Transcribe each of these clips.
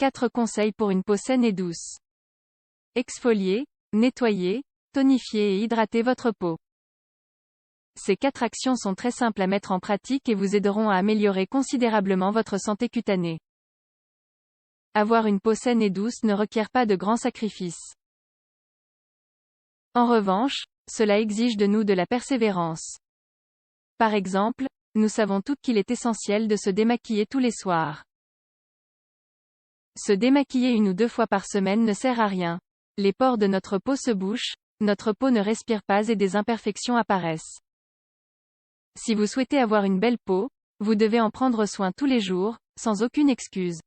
4 conseils pour une peau saine et douce. Exfolier, nettoyer, tonifier et hydrater votre peau. Ces 4 actions sont très simples à mettre en pratique et vous aideront à améliorer considérablement votre santé cutanée. Avoir une peau saine et douce ne requiert pas de grands sacrifices. En revanche, cela exige de nous de la persévérance. Par exemple, nous savons toutes qu'il est essentiel de se démaquiller tous les soirs. Se démaquiller 1 ou 2 fois par semaine ne sert à rien. Les pores de notre peau se bouchent, notre peau ne respire pas et des imperfections apparaissent. Si vous souhaitez avoir une belle peau, vous devez en prendre soin tous les jours, sans aucune excuse.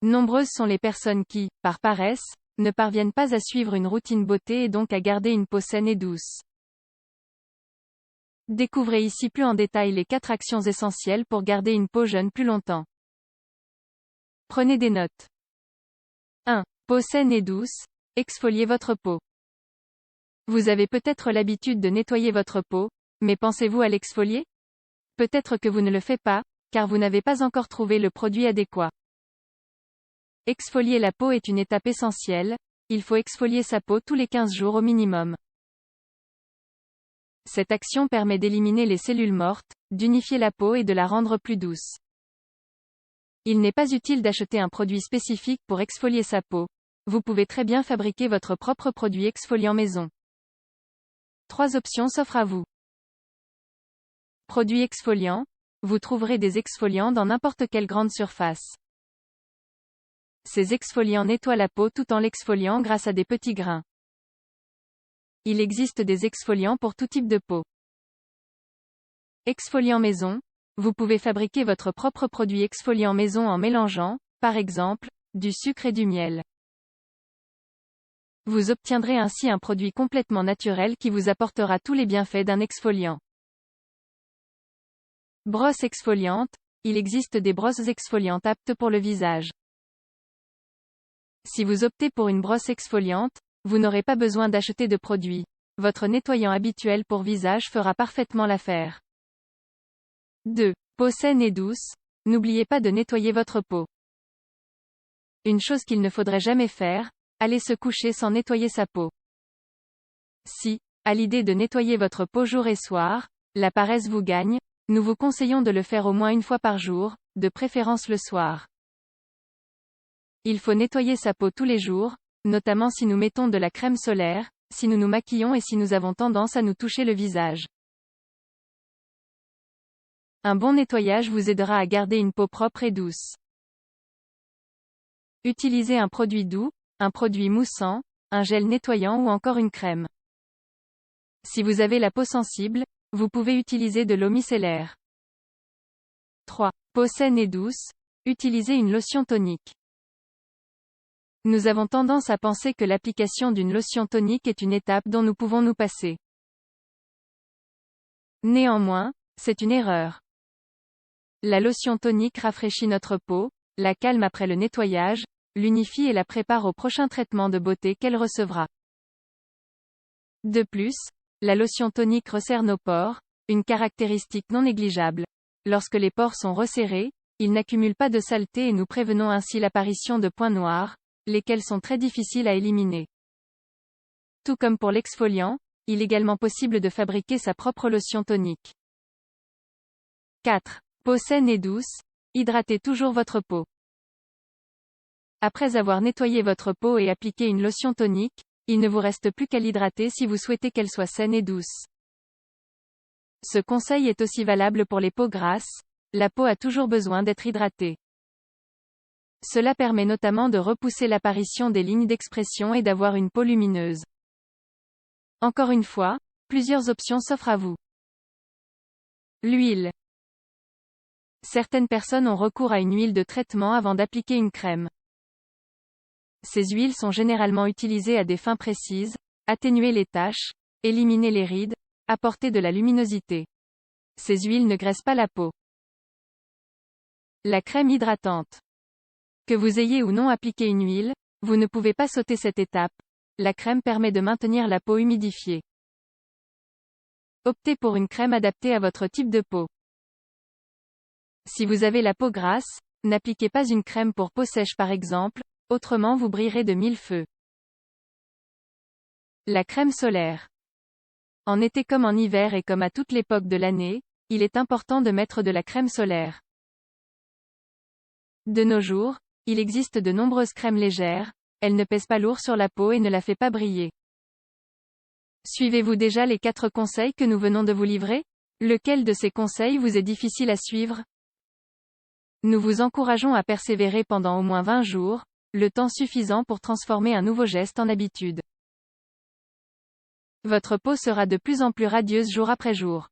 Nombreuses sont les personnes qui, par paresse, ne parviennent pas à suivre une routine beauté et donc à garder une peau saine et douce. Découvrez ici plus en détail les 4 actions essentielles pour garder une peau jeune plus longtemps. Prenez des notes. 1. Peau saine et douce, exfoliez votre peau. Vous avez peut-être l'habitude de nettoyer votre peau, mais pensez-vous à l'exfolier? Peut-être que vous ne le faites pas, car vous n'avez pas encore trouvé le produit adéquat. Exfolier la peau est une étape essentielle, il faut exfolier sa peau tous les 15 jours au minimum. Cette action permet d'éliminer les cellules mortes, d'unifier la peau et de la rendre plus douce. Il n'est pas utile d'acheter un produit spécifique pour exfolier sa peau. Vous pouvez très bien fabriquer votre propre produit exfoliant maison. 3 options s'offrent à vous. Produits exfoliants. Vous trouverez des exfoliants dans n'importe quelle grande surface. Ces exfoliants nettoient la peau tout en l'exfoliant grâce à des petits grains. Il existe des exfoliants pour tout type de peau. Exfoliant maison. Vous pouvez fabriquer votre propre produit exfoliant maison en mélangeant, par exemple, du sucre et du miel. Vous obtiendrez ainsi un produit complètement naturel qui vous apportera tous les bienfaits d'un exfoliant. Brosse exfoliante. Il existe des brosses exfoliantes aptes pour le visage. Si vous optez pour une brosse exfoliante, vous n'aurez pas besoin d'acheter de produit. Votre nettoyant habituel pour visage fera parfaitement l'affaire. 2. Peau saine et douce. N'oubliez pas de nettoyer votre peau. Une chose qu'il ne faudrait jamais faire, aller se coucher sans nettoyer sa peau. Si, à l'idée de nettoyer votre peau jour et soir, la paresse vous gagne, nous vous conseillons de le faire au moins 1 fois par jour, de préférence le soir. Il faut nettoyer sa peau tous les jours, notamment si nous mettons de la crème solaire, si nous nous maquillons et si nous avons tendance à nous toucher le visage. Un bon nettoyage vous aidera à garder une peau propre et douce. Utilisez un produit doux, un produit moussant, un gel nettoyant ou encore une crème. Si vous avez la peau sensible, vous pouvez utiliser de l'eau micellaire. 3. Peau saine et douce. Utilisez une lotion tonique. Nous avons tendance à penser que l'application d'une lotion tonique est une étape dont nous pouvons nous passer. Néanmoins, c'est une erreur. La lotion tonique rafraîchit notre peau, la calme après le nettoyage, l'unifie et la prépare au prochain traitement de beauté qu'elle recevra. De plus, la lotion tonique resserre nos pores, une caractéristique non négligeable. Lorsque les pores sont resserrés, ils n'accumulent pas de saleté et nous prévenons ainsi l'apparition de points noirs, lesquels sont très difficiles à éliminer. Tout comme pour l'exfoliant, il est également possible de fabriquer sa propre lotion tonique. 4. Peau saine et douce. Hydratez toujours votre peau. Après avoir nettoyé votre peau et appliqué une lotion tonique, il ne vous reste plus qu'à l'hydrater si vous souhaitez qu'elle soit saine et douce. Ce conseil est aussi valable pour les peaux grasses. La peau a toujours besoin d'être hydratée. Cela permet notamment de repousser l'apparition des lignes d'expression et d'avoir une peau lumineuse. Encore une fois, plusieurs options s'offrent à vous. L'huile. Certaines personnes ont recours à une huile de traitement avant d'appliquer une crème. Ces huiles sont généralement utilisées à des fins précises, atténuer les taches, éliminer les rides, apporter de la luminosité. Ces huiles ne graissent pas la peau. La crème hydratante. Que vous ayez ou non appliqué une huile, vous ne pouvez pas sauter cette étape. La crème permet de maintenir la peau humidifiée. Optez pour une crème adaptée à votre type de peau. Si vous avez la peau grasse, n'appliquez pas une crème pour peau sèche par exemple, autrement vous brillerez de mille feux. La crème solaire. En été comme en hiver et comme à toute l'époque de l'année, il est important de mettre de la crème solaire. De nos jours, il existe de nombreuses crèmes légères, elles ne pèsent pas lourd sur la peau et ne la fait pas briller. Suivez-vous déjà les 4 conseils que nous venons de vous livrer? Lequel de ces conseils vous est difficile à suivre? Nous vous encourageons à persévérer pendant au moins 20 jours, le temps suffisant pour transformer un nouveau geste en habitude. Votre peau sera de plus en plus radieuse jour après jour.